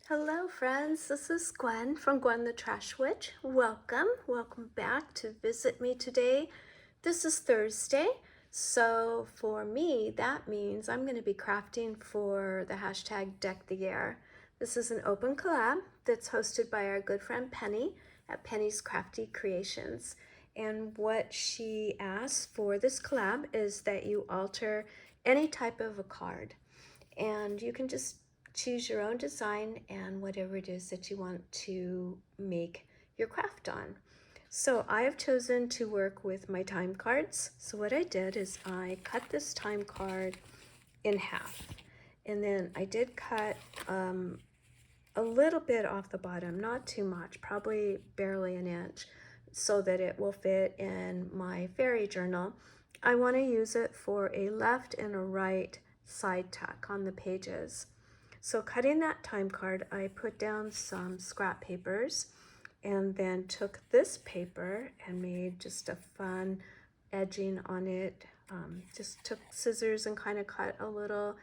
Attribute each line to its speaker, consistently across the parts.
Speaker 1: Hello friends, this is Gwen from Gwen the Trash Witch. Welcome back to visit me today. This is Thursday, so for me that means I'm going to be crafting for the hashtag Deck the Year. This is an open collab that's hosted by our good friend Penny at Penny's Crafty Creations. And what she asked for this collab is that you alter any type of a card. And you can just choose your own design and whatever it is that you want to make your craft on. So I have chosen to work with my time cards. So what I did is I cut this time card in half. And then I did cut a little bit off the bottom, not too much, probably barely an inch, so that it will fit in my fairy journal. I want to use it for a left and a right side tuck on the pages. So cutting that time card, I put down some scrap papers and then took this paper and made just a fun edging on it. Just took scissors and kind of cut a little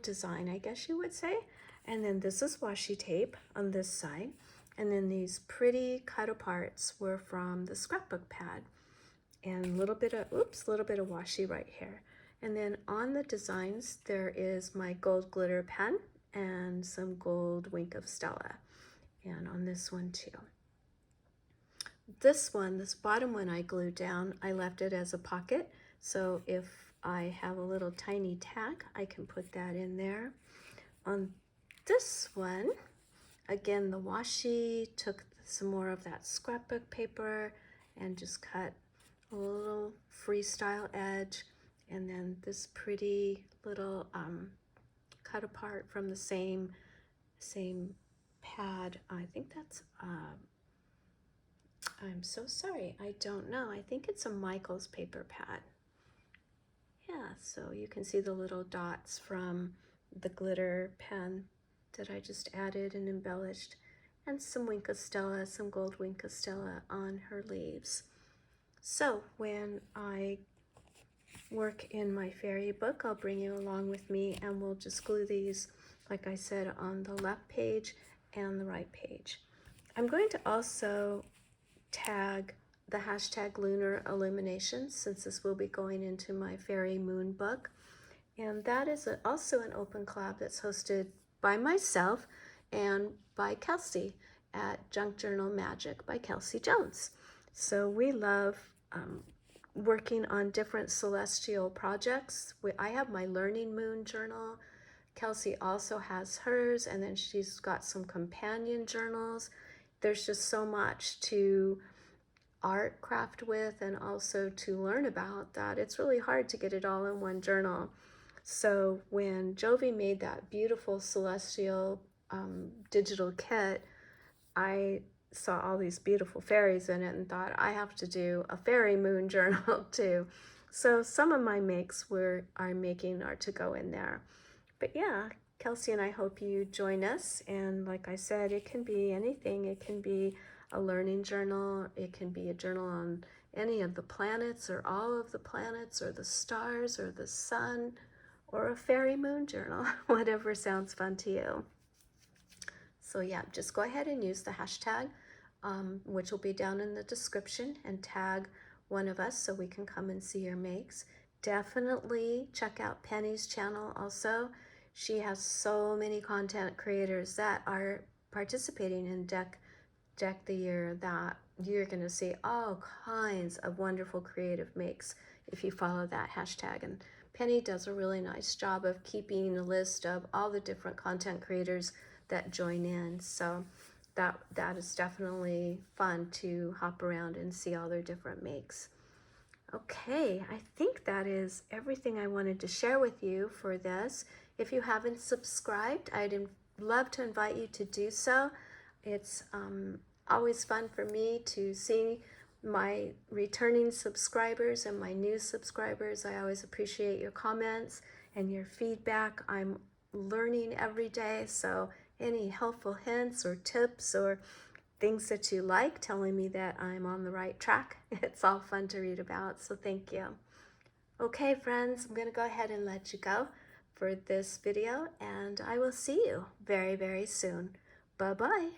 Speaker 1: design, I guess you would say. And then this is washi tape on this side. And then these pretty cut aparts were from the scrapbook pad. And a little bit of washi right here. And then on the designs, there is my gold glitter pen and some gold wink of Stella. And on this one too. This bottom one I glued down, I left it as a pocket. So if I have a little tiny tag, I can put that in there. On this one, again, the washi, took some more of that scrapbook paper and just cut a little freestyle edge, and then this pretty little cut apart from the same pad. I think that's I'm so sorry, I don't know. I think it's a Michael's paper pad. Yeah, so you can see the little dots from the glitter pen that I just added and embellished, and some Wink of Stella, some gold Wink of Stella on her leaves. So when I work in my fairy book, I'll bring you along with me and we'll just glue these, like I said, on the left page and the right page. I'm going to also tag the hashtag lunar illumination, since this will be going into my fairy moon book. And that is also an open collab that's hosted by myself and by Kelsey at Junk Journal Magic by Kelsey Jones. So we love working on different celestial projects. I have my Learning Moon journal. Kelsey also has hers, and then she's got some companion journals. There's just so much to art craft with and also to learn about that it's really hard to get it all in one journal. So when Jovi made that beautiful celestial digital kit, I saw all these beautiful fairies in it and thought I have to do a fairy moon journal too. So some of my makes I'm making are to go in there. But yeah, Kelsey and I hope you join us. And like I said, it can be anything. It can be a learning journal. It can be a journal on any of the planets or all of the planets or the stars or the sun, or a fairy moon journal, whatever sounds fun to you. So yeah, just go ahead and use the hashtag, which will be down in the description, and tag one of us so we can come and see your makes. Definitely check out Penny's channel also. She has so many content creators that are participating in Deck the Year that you're going to see all kinds of wonderful creative makes if you follow that hashtag. And Penny does a really nice job of keeping a list of all the different content creators that join in. So that is definitely fun to hop around and see all their different makes. Okay, I think that is everything I wanted to share with you for this. If you haven't subscribed, I'd love to invite you to do so. It's always fun for me to see my returning subscribers and my new subscribers. I always appreciate your comments and your feedback. I'm learning every day, so any helpful hints or tips or things that you like, telling me that I'm on the right track, it's all fun to read about, so thank you. Okay, friends, I'm going to go ahead and let you go. for this video, and I will see you very, very soon. Bye-bye.